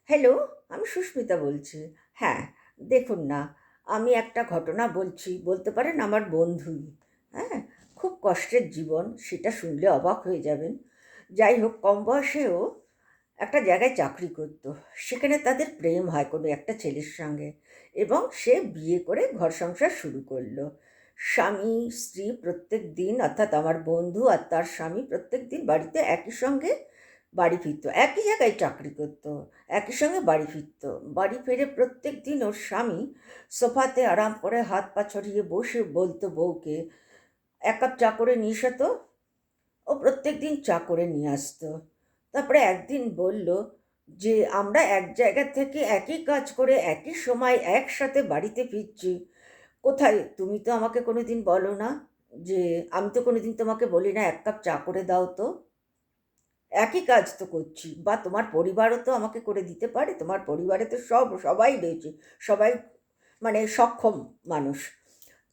Hello, আমি সুস্মিতা বলছি। হ্যাঁ, দেখুন না, আমি একটা ঘটনা বলছি, বলতে পারেন আমার বন্ধুই। হ্যাঁ, খুব কষ্টের জীবন, সেটা শুনলে অবাক হয়ে যাবেন। যাই হোক, কম বয়সেও একটা জায়গায় চাকরি করতো। সেখানে তাদের প্রেম হয় কোনো একটা ছেলের সঙ্গে, এবং সে বিয়ে করে ঘর সংসার শুরু করলো। স্বামী স্ত্রী প্রত্যেক দিন, অর্থাৎ আমার বন্ধু আর তার স্বামী প্রত্যেক দিন বাড়িতে একই সঙ্গে বাড়ি ফিরতো, একই জায়গায় চাকরি করতো, একই সঙ্গে বাড়ি ফিরতো। বাড়ি ফিরে প্রত্যেক দিন ওর স্বামী সোফাতে আরাম করে হাত পা ছড়িয়ে বসে বলতো বউকে, এক কাপ চা করে নিয়ে এসো তো। ও প্রত্যেক দিন চা করে নিয়ে আসতো। তারপরে একদিন বলল যে, আমরা এক জায়গা থেকে একই কাজ করে একই সময় একসাথে বাড়িতে ফিরছি, কোথায় তুমি তো আমাকে কোনোদিন বলো না যে, আমি তো কোনোদিন তোমাকে বলি না এক কাপ চা করে দাও তো। একই কাজ তো করছি, বা তোমার পরিবারও তো আমাকে করে দিতে পারে, তোমার পরিবারে তো সবাই রয়েছে, সবাই মানে সক্ষম মানুষ।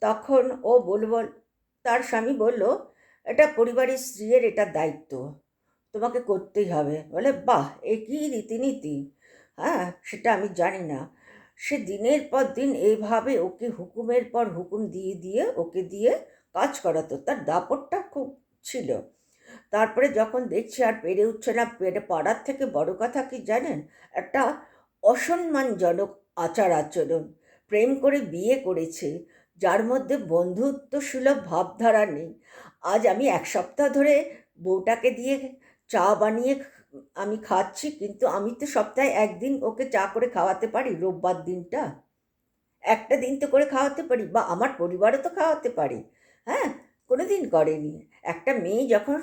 তখন ও বলল, তার স্বামী বলল, এটা পরিবারের স্ত্রীর এটা দায়িত্ব, তোমাকে করতেই হবে। বলে, বাহ, এ কী রীতিনীতি! হ্যাঁ, সেটা আমি জানি না। সে দিনের পর দিন এইভাবে ওকে হুকুমের পর হুকুম দিয়ে দিয়ে ওকে দিয়ে কাজ করাতো, তার দাপটটা খুব ছিল। তারপরে যখন দেখছি আর পেরে উঠছে না, পেরে পারার থেকে বড় কথা কি জানেন, একটা অসম্মানজনক আচার আচরণ। প্রেম করে বিয়ে করেছে, যার মধ্যে বন্ধুত্ব সুলভ ভাবধারা নেই। আজ আমি এক সপ্তাহ ধরে বউটাকে দিয়ে চা বানিয়ে আমি খাচ্ছি, কিন্তু আমি তো সপ্তাহে একদিন ওকে চা করে খাওয়াতে পারি, রোববার দিনটা। একটা দিন তো করে খাওয়াতে পারি, বা আমার পরিবারও তো খাওয়াতে পারি। হ্যাঁ, কোনোদিন করেনি। একটা মেয়ে যখন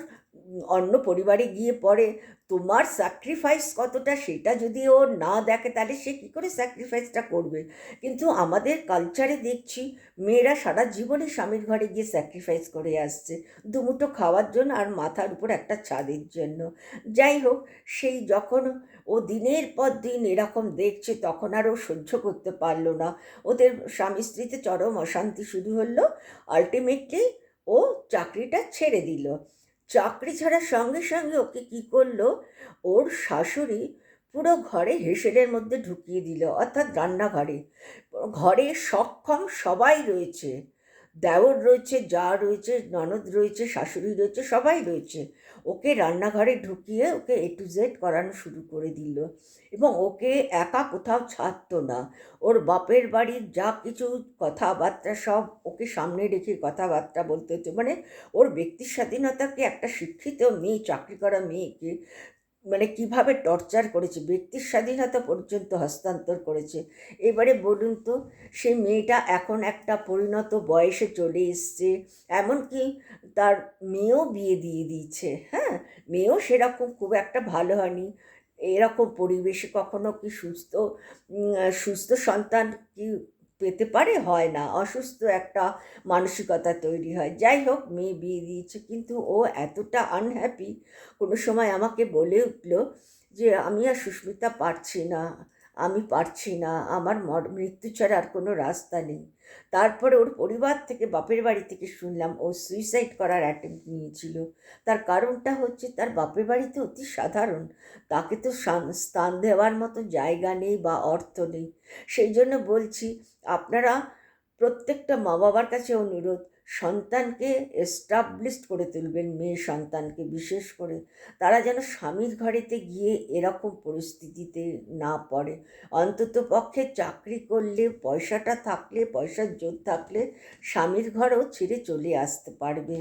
অন্য পরিবারে গিয়ে পড়ে, তোমার স্যাক্রিফাইস কতটা সেটা যদি ও না দেখে, তাহলে সে কী করে স্যাক্রিফাইসটা করবে? কিন্তু আমাদের কালচারে দেখছি মেয়েরা সারা জীবনে স্বামীর ঘরে গিয়ে স্যাক্রিফাইস করে আসছে, দুমুঠো খাওয়ার জন্য আর মাথার উপর একটা ছাদের জন্য। যাই হোক, সেই যখন ও দিনের পর দিন এরকম দেখছে, তখন আর ও সহ্য করতে পারলো না। ওদের স্বামী স্ত্রীতে চরম অশান্তি শুরু হলো। আলটিমেটলি ও চাকরিটা ছেড়ে দিল। চাকরি ছাড়ার সঙ্গে সঙ্গে ওকে কী করলো, ওর শাশুড়ি পুরো ঘরে হেঁসেলের মধ্যে ঢুকিয়ে দিল, অর্থাৎ রান্নাঘরে। ঘরে সক্ষম সবাই রয়েছে, দেওর রয়েছে, যা রয়েছে, ননদ রয়েছে, শাশুড়ি রয়েছে, সবাই রয়েছে। ওকে রান্নাঘরে ঢুকিয়ে ওকে এ টু জেড করানো শুরু করে দিল, এবং ওকে একা কোথাও ছাড়তো না। ওর বাপের বাড়ির যা কিছু কথাবার্তা সব ওকে সামনে রেখে কথাবার্তা বলতে হচ্ছে। মানে ওর ব্যক্তি স্বাধীনতাকে, একটা শিক্ষিত মেয়ে, চাকরি করা মেয়েকে মানে কিভাবে টর্চার করেছে, ব্যক্তির স্বাধীনতা পর্যন্ত হস্তান্তর করেছে। এবারে বলুন তো, সেই মেয়েটা এখন একটা পরিণত বয়সে চলে এসছে, এমনকি তার মেয়েও বিয়ে দিয়ে দিয়েছে। হ্যাঁ, মেয়েও সেরকম খুব একটা ভালো হয়নি। এরকম পরিবেশে কখনো কি সুস্থ সন্তান কি পেতে পারে? হয় না, অসুস্থ একটা মানসিকতা তৈরি হয়। যাই হোক, মেয়ে বিয়ে দিয়েছে, কিন্তু ও এতটা আনহ্যাপি, কোনো সময় আমাকে বলে উঠল যে, আমি আর সুস্মিতা পারছি না, আমি পারছি না, আমার মৃত্যু ছাড়া আর কোনো রাস্তা নেই। তারপরে ওর পরিবার থেকে, বাপের বাড়ি থেকে শুনলাম ও সুইসাইড করার অ্যাটেম্প্ট নিয়েছিল। তার কারণটা হচ্ছে, তার বাপের বাড়িতে অতি সাধারণ, তাকে তো স্থান দেওয়ার মতো জায়গা নেই বা অর্থ নেই। সেই জন্য বলছি, আপনারা প্রত্যেকটা মা বাবার কাছে অনুরোধ, সন্তানকে এস্টাবলিশড করে তুলবেন, মেয়ে সন্তানকে বিশেষ করে। তারা যেন স্বামীর ঘরেতে গিয়ে এরকম পরিস্থিতিতে না পড়ে। অন্তত পক্ষে চাকরি করলে, পয়সাটা থাকলে, পয়সার জোর থাকলে স্বামীর ঘরও ছেড়ে চলে আসতে পারবে।